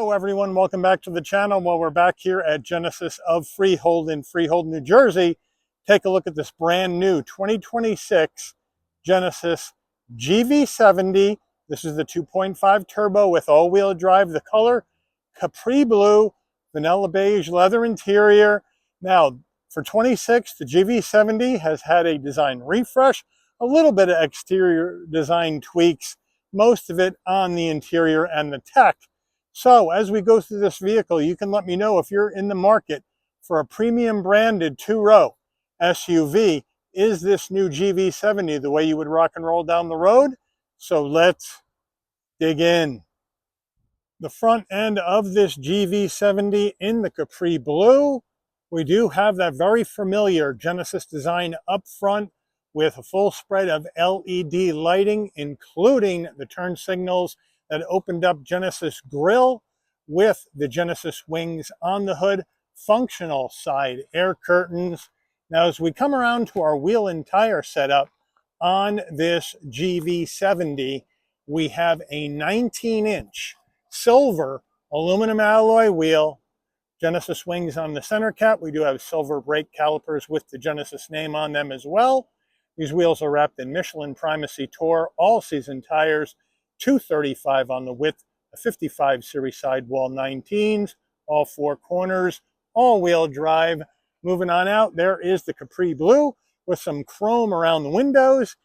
Hello everyone, welcome back to the channel. Well, we're back here at Genesis of Freehold in Freehold, New Jersey. Take a look at this brand new 2026 Genesis GV70. This is the 2.5 turbo with all-wheel drive. The color, Capri Blue, vanilla beige leather interior. Now, for 26, the GV70 has had a design refresh, a little bit of exterior design tweaks, most of it on the interior and the tech. So as we go through this vehicle, you can let me know if you're in the market for a premium branded two-row SUV. Is this new GV70 the way you would rock and roll down the road? So let's dig in. The front end of this GV70 in the Capri Blue. We do have that very familiar Genesis design up front with a full spread of LED lighting, including the turn signals that opened up Genesis grille with the Genesis wings on the hood, functional side air curtains. Now, as we come around to our wheel and tire setup on this GV70, we have a 19-inch silver aluminum alloy wheel, Genesis wings on the center cap. We do have silver brake calipers with the Genesis name on them as well. These wheels are wrapped in Michelin Primacy Tour all-season tires, 235 on the width, a 55 series sidewall 19s, all four corners, all-wheel drive. Moving on out, there is the Capri Blue with some chrome around the windows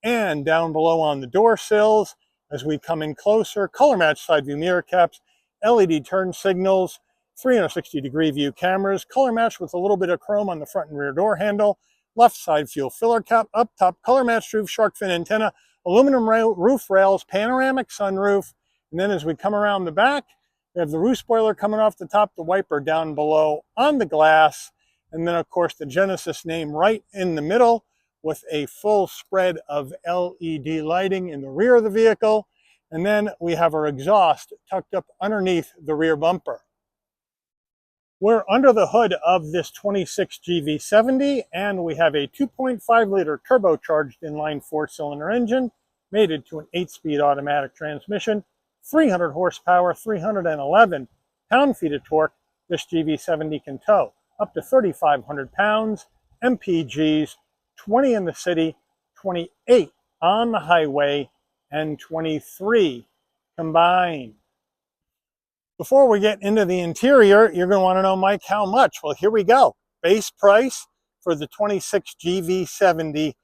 and down below on the door sills. As we come in closer, color match side view mirror caps, LED turn signals, 360-degree view cameras, color match with a little bit of chrome on the front and rear door handle, left side fuel filler cap, up top color matched roof, shark fin antenna, aluminum roof rails, panoramic sunroof. And then as we come around the back, we have the roof spoiler coming off the top, the wiper down below on the glass, and then of course the Genesis name right in the middle with a full spread of LED lighting in the rear of the vehicle. And then we have our exhaust tucked up underneath the rear bumper. We're under the hood of this 26 GV70, and we have a 2.5-liter turbocharged inline four-cylinder engine mated to an 8-speed automatic transmission, 300 horsepower, 311 pound-feet of torque. This GV70 can tow up to 3,500 pounds, MPGs, 20 in the city, 28 on the highway, and 23 combined. Before we get into the interior, you're going to want to know, Mike, how much? Well, here we go. Base price for the 26 GV70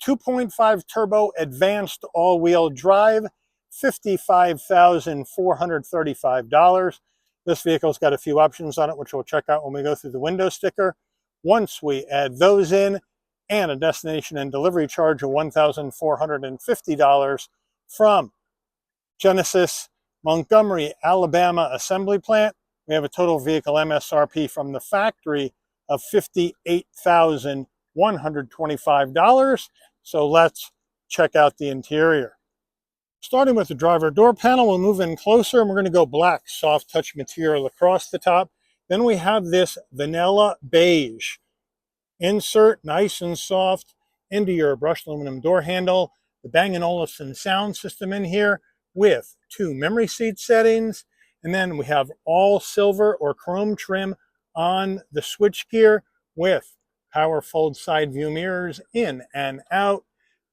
2.5 turbo advanced all-wheel drive, $55,435. This vehicle's got a few options on it, which we'll check out when we go through the window sticker. Once we add those in, and a destination and delivery charge of $1,450 from Genesis Montgomery, Alabama assembly plant, we have a total vehicle MSRP from the factory of $58,125. So let's check out the interior. Starting with the driver door panel, we'll move in closer and we're going to go black soft touch material across the top. Then we have this vanilla beige insert, nice and soft, into your brushed aluminum door handle. The Bang & Olufsen sound system in here with 2 memory seat settings. And then we have all silver or chrome trim on the switchgear with power fold side view mirrors in and out.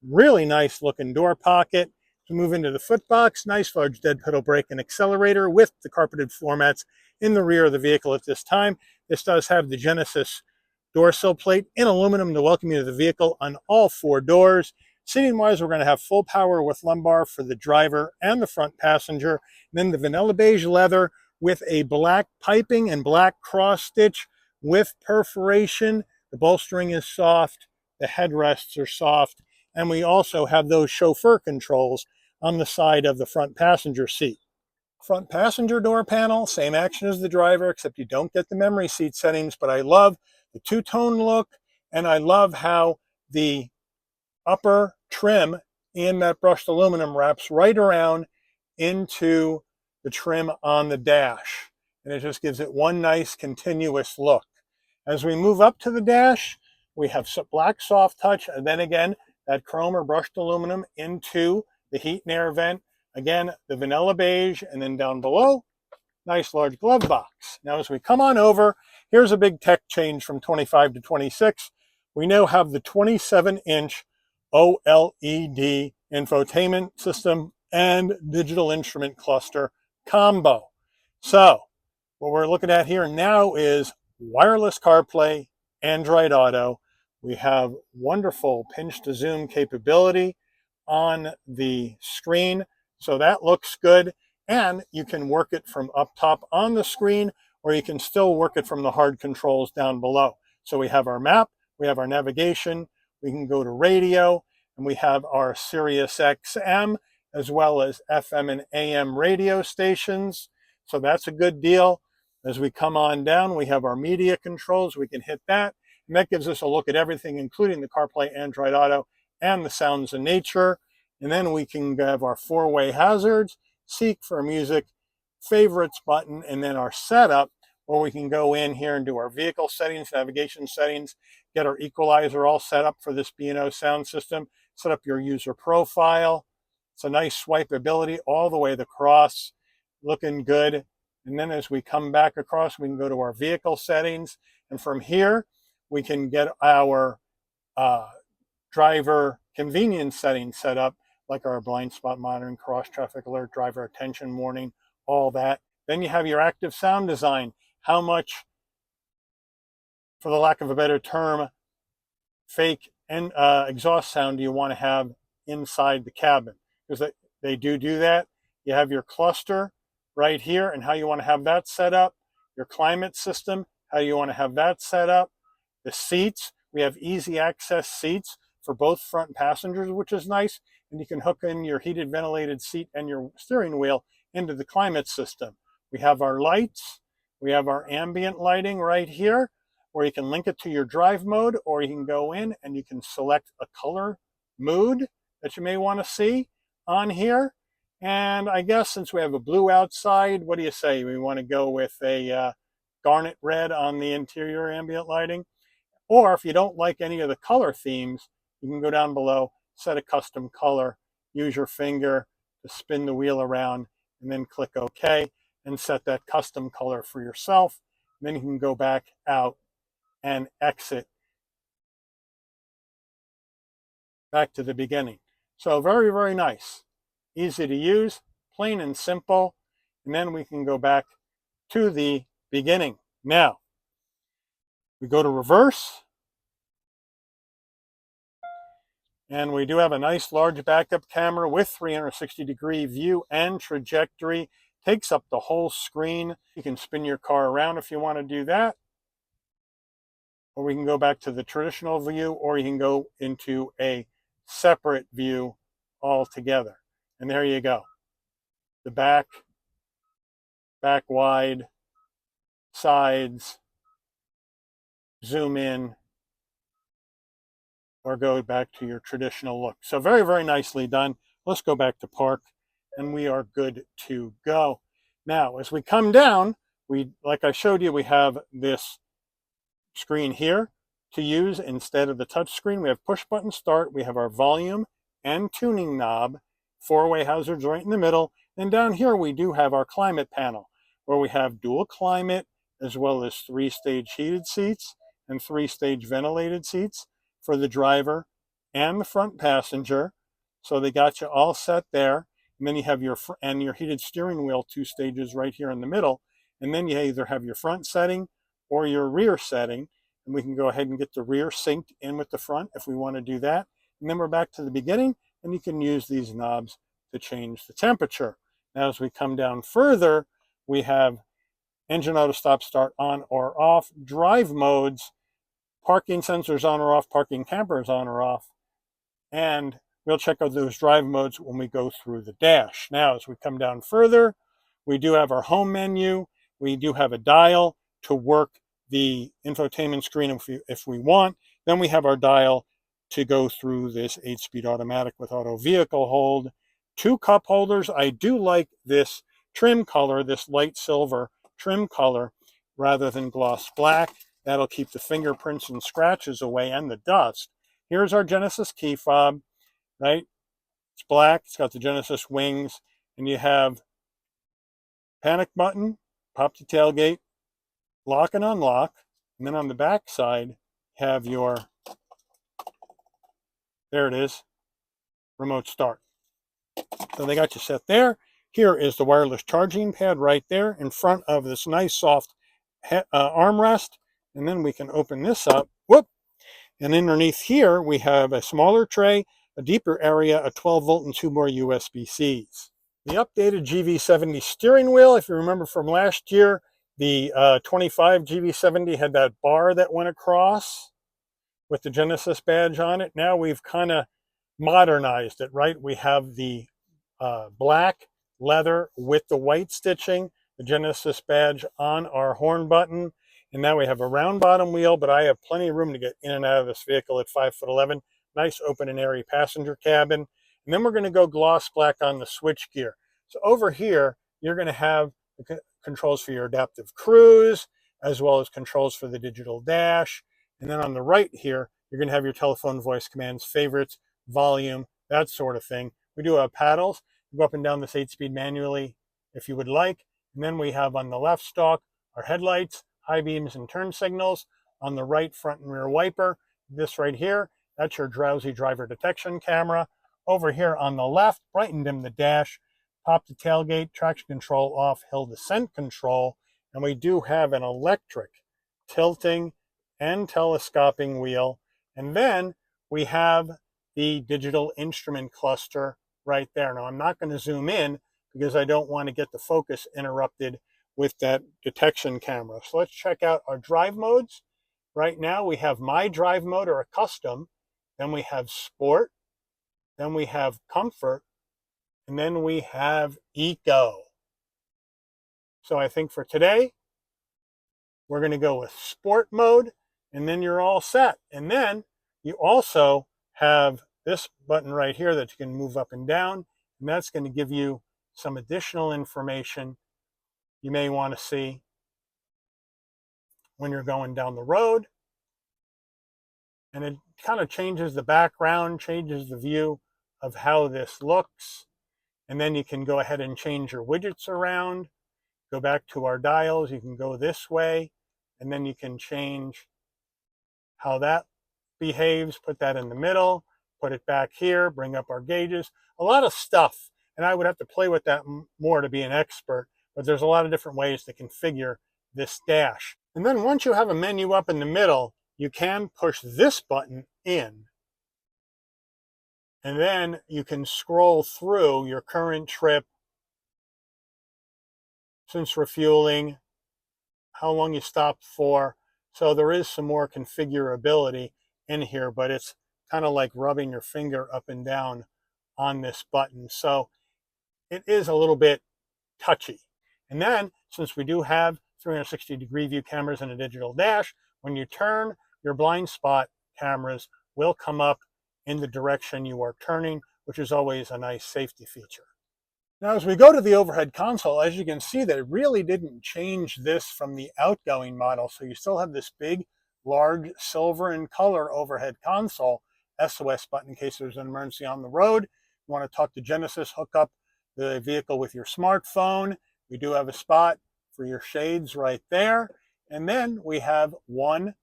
Really nice looking door pocket. To move into the footbox, nice large dead pedal brake and accelerator with the carpeted floor mats in the rear of the vehicle at this time. This does have the Genesis door sill plate in aluminum to welcome you to the vehicle on all 4 doors. Seating wise, we're going to have full power with lumbar for the driver and the front passenger. And then the vanilla beige leather with a black piping and black cross stitch with perforation. The bolstering is soft, the headrests are soft, and we also have those chauffeur controls on the side of the front passenger seat. Front passenger door panel, same action as the driver, except you don't get the memory seat settings, but I love the two-tone look, and I love how the upper trim in that brushed aluminum wraps right around into the trim on the dash, and it just gives it one nice continuous look. As we move up to the dash, we have black soft touch, and then again that chrome or brushed aluminum into the heat and air vent. Again, the vanilla beige, and then down below nice large glove box. Now as we come on over, here's a big tech change from 25 to 26. We now have the 27-inch OLED infotainment system and digital instrument cluster combo. So what we're looking at here now is wireless CarPlay, Android Auto. We have wonderful pinch to zoom capability on the screen. So that looks good. And you can work it from up top on the screen, or you can still work it from the hard controls down below. So we have our map, we have our navigation, we can go to radio, and we have our Sirius XM, as well as FM and AM radio stations. So that's a good deal. As we come on down, we have our media controls. We can hit that, and that gives us a look at everything, including the CarPlay, Android Auto, and the sounds of nature. And then we can have our four-way hazards, seek for music, favorites button, and then our setup, where we can go in here and do our vehicle settings, navigation settings, get our equalizer all set up for this B&O sound system, set up your user profile. It's a nice swipeability all the way across, looking good. And then as we come back across, we can go to our vehicle settings. And from here, we can get our driver convenience settings set up, like our blind spot monitoring, cross traffic alert, driver attention warning, all that. Then you have your active sound design. How much, for the lack of a better term, fake and exhaust sound do you want to have inside the cabin? Because they do that. You have your cluster right here and how you want to have that set up. Your climate system, how you want to have that set up. The seats, we have easy access seats for both front passengers, which is nice. And you can hook in your heated ventilated seat and your steering wheel into the climate system. We have our lights. We have our ambient lighting right here, where you can link it to your drive mode, or you can go in and you can select a color mood that you may want to see on here. And I guess since we have a blue outside, what do you say? We want to go with a garnet red on the interior ambient lighting. Or if you don't like any of the color themes, you can go down below, set a custom color, use your finger to spin the wheel around, and then click OK and set that custom color for yourself. And then you can go back out and exit back to the beginning. So very, very nice. Easy to use, plain and simple. And then we can go back to the beginning. Now, we go to reverse. And we do have a nice large backup camera with 360-degree view and trajectory. Takes up the whole screen. You can spin your car around if you want to do that. Or we can go back to the traditional view, or you can go into a separate view altogether. And there you go. The back wide, sides, zoom in, or go back to your traditional look. So very, very nicely done. Let's go back to park, and we are good to go. Now, as we come down, like I showed you, we have this screen here to use instead of the touch screen. We have push button start. We have our volume and tuning knob, four-way hazards right in the middle. And down here, we do have our climate panel, where we have dual climate, as well as 3-stage heated seats and 3-stage ventilated seats for the driver and the front passenger. So they got you all set there. And then you have your heated steering wheel, 2 stages right here in the middle. And then you either have your front setting or your rear setting. And we can go ahead and get the rear synced in with the front if we want to do that. And then we're back to the beginning, and you can use these knobs to change the temperature. Now, as we come down further, we have engine auto stop start on or off, drive modes, parking sensors on or off, parking campers on or off, and we'll check out those drive modes when we go through the dash. Now, as we come down further, we do have our home menu. We do have a dial to work the infotainment screen if we want. Then we have our dial to go through this 8-speed automatic with auto vehicle hold. 2 cup holders. I do like this trim color, this light silver trim color, rather than gloss black. That'll keep the fingerprints and scratches away and the dust. Here's our Genesis key fob, right? It's black. It's got the Genesis wings. And you have panic button, pop the tailgate, lock and unlock, and then on the back side have your, there it is, remote start. So they got you set there. Here is the wireless charging pad right there in front of this nice soft armrest. And then we can open this up. Whoop! And underneath here, we have a smaller tray, a deeper area, a 12 volt and 2 more USB-Cs. The updated GV70 steering wheel, if you remember from last year, the 25 GV70 had that bar that went across with the Genesis badge on it. Now we've kind of modernized it, right? We have the black leather with the white stitching, the Genesis badge on our horn button, and now we have a round bottom wheel, but I have plenty of room to get in and out of this vehicle at 5'11". Nice open and airy passenger cabin. And then we're going to go gloss black on the switch gear. So over here, you're going to have the controls for your adaptive cruise, as well as controls for the digital dash. And then on the right here, you're going to have your telephone voice commands, favorites, volume, that sort of thing. We do have paddles. You go up and down this 8-speed manually if you would like. And then we have on the left stalk our headlights, high beams and turn signals. On the right, front and rear wiper. This right here, that's your drowsy driver detection camera. Over here on the left, bright and dim the dash, pop the tailgate, traction control off, hill descent control. And we do have an electric tilting and telescoping wheel. And then we have the digital instrument cluster right there. Now, I'm not going to zoom in because I don't want to get the focus interrupted with that detection camera. So let's check out our drive modes. Right now, we have my drive mode or a custom. Then we have sport. Then we have comfort. And then we have eco. So I think for today, we're going to go with sport mode, and then you're all set. And then you also have this button right here that you can move up and down, and that's going to give you some additional information you may want to see when you're going down the road. And it kind of changes the background, changes the view of how this looks. And then you can go ahead and change your widgets around. Go back to our dials. You can go this way, and then you can change how that behaves. Put that in the middle, put it back here, bring up our gauges. A lot of stuff. And I would have to play with that more to be an expert, but there's a lot of different ways to configure this dash. And then once you have a menu up in the middle, you can push this button in. And then you can scroll through your current trip, since refueling, how long you stopped for. So there is some more configurability in here, but it's kind of like rubbing your finger up and down on this button. So it is a little bit touchy. And then, since we do have 360-degree view cameras and a digital dash, when you turn, your blind spot cameras will come up in the direction you are turning, which is always a nice safety feature. Now, as we go to the overhead console, as you can see, that it really didn't change this from the outgoing model. So you still have this big, large silver in color overhead console, SOS button in case there's an emergency on the road. You want to talk to Genesis, hook up the vehicle with your smartphone. We do have a spot for your shades right there. And then we have one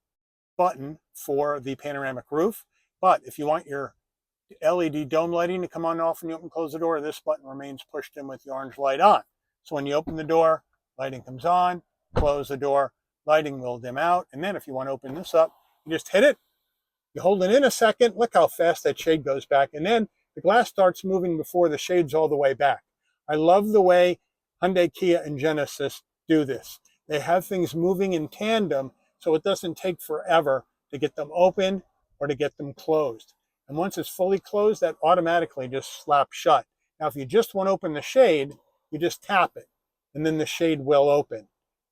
button for the panoramic roof. But if you want your LED dome lighting to come on and off when you open and close the door, this button remains pushed in with the orange light on. So when you open the door, lighting comes on, close the door, lighting will dim out. And then if you want to open this up, you just hit it, you hold it in a second, look how fast that shade goes back, and then the glass starts moving before the shade's all the way back. I love the way Hyundai, Kia, and Genesis do this. They have things moving in tandem, so it doesn't take forever to get them open or to get them closed. And once it's fully closed, that automatically just slaps shut. Now, if you just want to open the shade, you just tap it, and then the shade will open,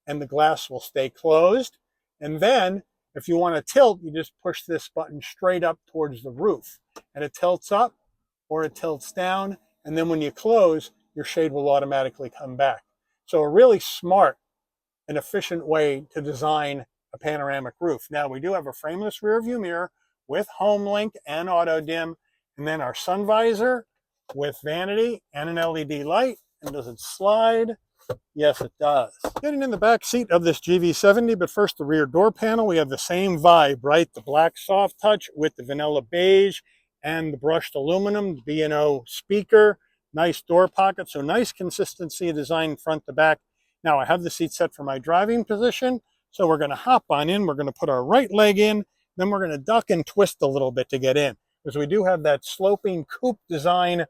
and the glass will stay closed. And then, if you want to tilt, you just push this button straight up towards the roof, and it tilts up or it tilts down, and then when you close, your shade will automatically come back. So a really smart and efficient way to design a panoramic roof. Now, we do have a frameless rear view mirror with home link and auto dim, and then our sun visor with vanity and an LED light. And does it slide? Yes, it does. Getting in the back seat of this GV70, but first the rear door panel. We have the same vibe, right? The black soft touch with the vanilla beige and the brushed aluminum, the B&O speaker, nice door pocket, so nice consistency of design front to back. Now I have the seat set for my driving position, so we're going to hop on in. We're going to put our right leg in, then we're going to duck and twist a little bit to get in, because we do have that sloping coupe design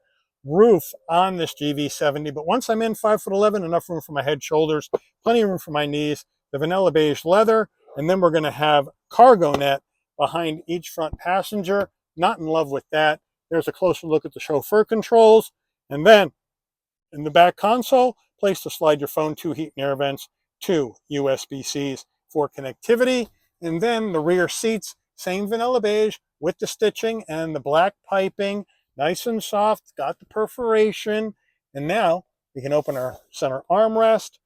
roof on this GV70, but once I'm in, 5'11", enough room for my head, shoulders, plenty of room for my knees, the vanilla beige leather, and then we're going to have cargo net behind each front passenger. Not in love with that. There's a closer look at the chauffeur controls, and then in the back console, place to slide your phone, 2 heat and air vents, 2 USB-Cs for connectivity, and then the rear seats, same vanilla beige with the stitching and the black piping, nice and soft, got the perforation, and now we can open our center armrest,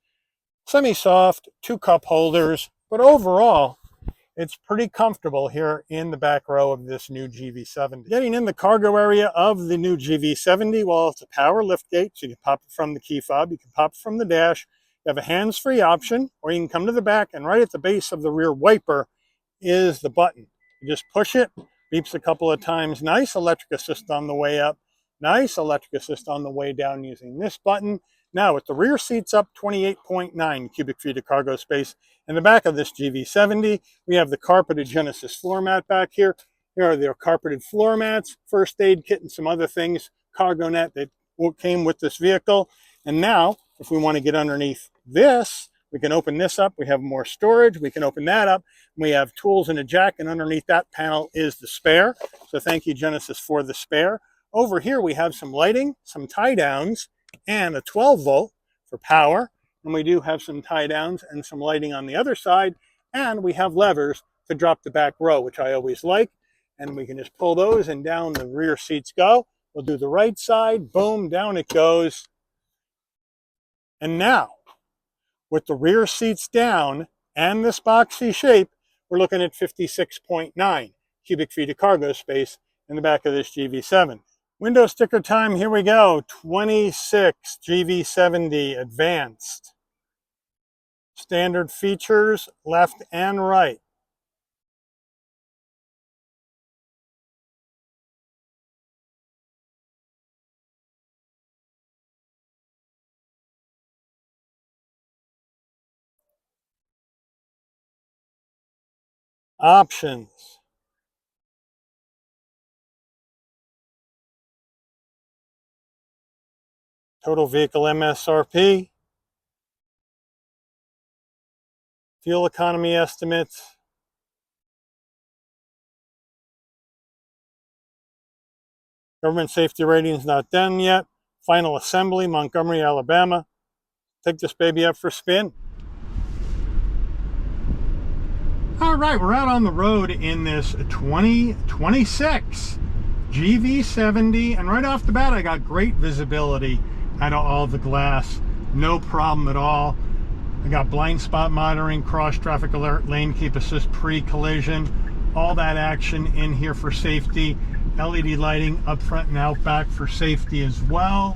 semi-soft, 2 cup holders, but overall, it's pretty comfortable here in the back row of this new GV70. Getting in the cargo area of the new GV70, well, it's a power lift gate, so you can pop it from the key fob, you can pop it from the dash. You have a hands-free option, or you can come to the back, and right at the base of the rear wiper is the button. You just push it, beeps a couple of times. Nice electric assist on the way up, nice electric assist on the way down using this button. Now, with the rear seats up, 28.9 cubic feet of cargo space. In the back of this GV70, we have the carpeted Genesis floor mat back here. Here are their carpeted floor mats, first aid kit, and some other things, cargo net that came with this vehicle. And now, if we want to get underneath this, we can open this up. We have more storage. We can open that up. We have tools and a jack, and underneath that panel is the spare. So thank you, Genesis, for the spare. Over here, we have some lighting, some tie downs, and a 12 volt for power. And we do have some tie downs and some lighting on the other side. And we have levers to drop the back row, which I always like. And we can just pull those and down the rear seats go. We'll do the right side, boom, down it goes. And now, with the rear seats down and this boxy shape, we're looking at 56.9 cubic feet of cargo space in the back of this GV7. Window sticker time, here we go. 26 GV70 Advanced. Standard features, left and right. Options. Total vehicle MSRP. Fuel economy estimates. Government safety rating's not done yet. Final assembly, Montgomery, Alabama. Take this baby up for a spin. All right, we're out on the road in this 2026 GV70, and right off the bat, I got great visibility out of all the glass. No problem at all. I got blind spot monitoring, cross traffic alert, lane keep assist, pre-collision, all that action in here for safety. LED lighting up front and out back for safety as well.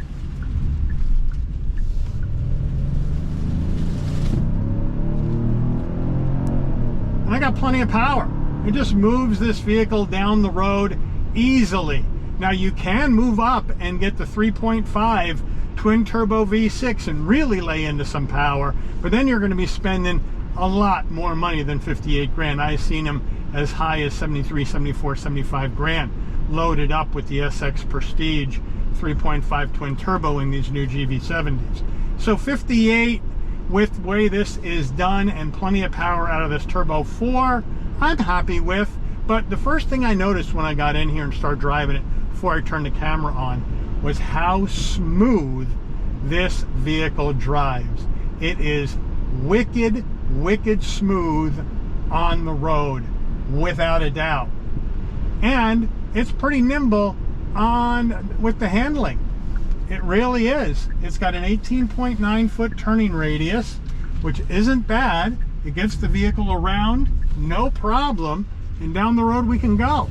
And I got plenty of power. It just moves this vehicle down the road easily. Now you can move up and get the 3.5 twin turbo V6 and really lay into some power, but then you're going to be spending a lot more money than 58 grand. I've seen them as high as 73, 74, 75 grand loaded up with the SX Prestige 3.5 twin turbo in these new GV70s. So 58 with the way this is done and plenty of power out of this Turbo 4, I'm happy with. But the first thing I noticed when I got in here and started driving it before I turned the camera on was how smooth this vehicle drives. It is wicked, wicked smooth on the road, without a doubt. And it's pretty nimble with the handling. It really is. It's got an 18.9 foot turning radius, which isn't bad. It gets the vehicle around, no problem, and down the road we can go.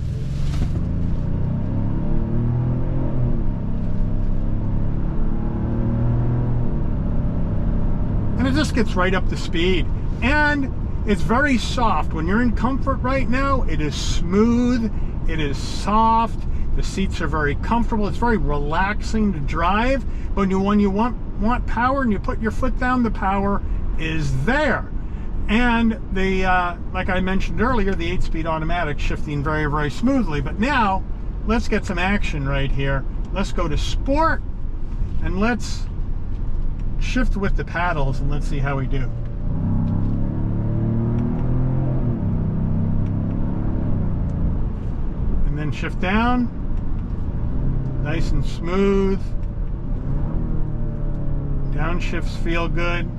it's right up to speed. And it's very soft. When you're in comfort right now, it is smooth, it is soft, the seats are very comfortable, it's very relaxing to drive. But when you want power and you put your foot down, the power is there. And the like I mentioned earlier, the 8-speed automatic shifting very, very smoothly. But now let's get some action right here. Let's go to sport and let's shift with the paddles and let's see how we do. And then shift down, nice and smooth. Downshifts feel good.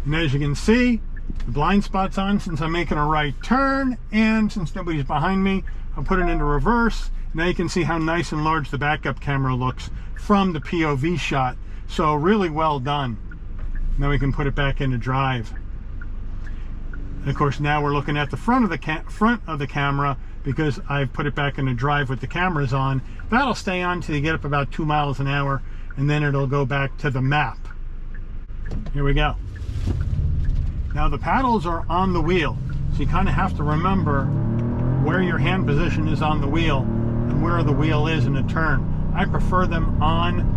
And as you can see, the blind spot's on since I'm making a right turn, and since nobody's behind me, I'll put it into reverse. Now you can see how nice and large the backup camera looks from the POV shot. So really well done. Now we can put it back into drive. And of course now we're looking at the front of the camera because I've put it back into drive with the cameras on. That'll stay on till you get up about 2 miles an hour, and then it'll go back to the map. Here we go. Now the paddles are on the wheel, so you kind of have to remember where your hand position is on the wheel and where the wheel is in a turn. I prefer them on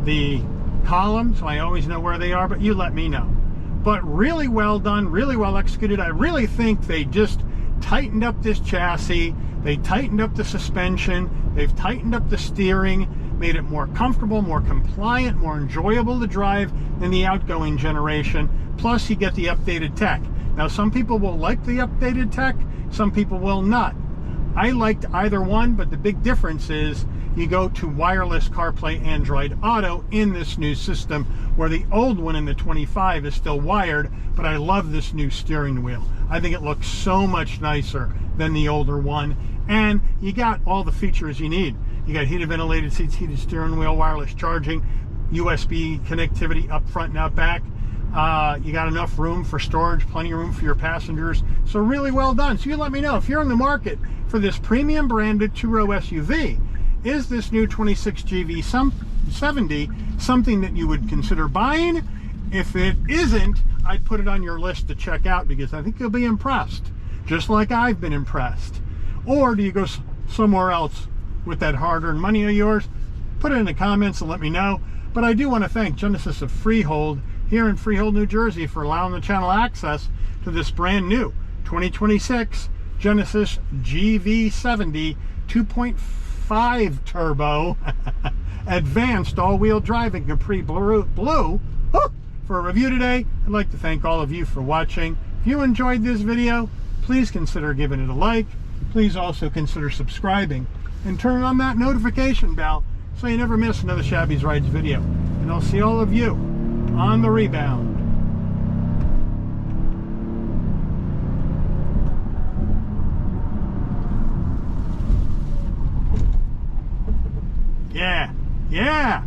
the column, so I always know where they are, but you let me know. But really well done, really well executed. I really think they just tightened up this chassis, they tightened up the suspension, they've tightened up the steering, made it more comfortable, more compliant, more enjoyable to drive than the outgoing generation. Plus you get the updated tech. Now some people will like the updated tech, some people will not. I liked either one, but the big difference is you go to wireless CarPlay Android Auto in this new system, where the old one in the 25 is still wired, but I love this new steering wheel. I think it looks so much nicer than the older one, and you got all the features you need. You got heated ventilated seats, heated steering wheel, wireless charging, USB connectivity up front and out back. You got enough room for storage, plenty of room for your passengers. So really well done. So you let me know if you're in the market for this premium branded two-row SUV. Is this new 26 GV70 something that you would consider buying? If it isn't, I'd put it on your list to check out because I think you'll be impressed, just like I've been impressed. Or do you go somewhere else with that hard-earned money of yours? Put it in the comments and let me know. But I do want to thank Genesis of Freehold here in Freehold, New Jersey for allowing the channel access to this brand new 2026 Genesis GV70 2.5 turbo advanced all-wheel drive in Capri Blue. For a review today, I'd like to thank all of you for watching. If you enjoyed this video, please consider giving it a like. Please also consider subscribing and turn on that notification bell so you never miss another Shabby's Rides video. And I'll see all of you on the rebound. Yeah, yeah.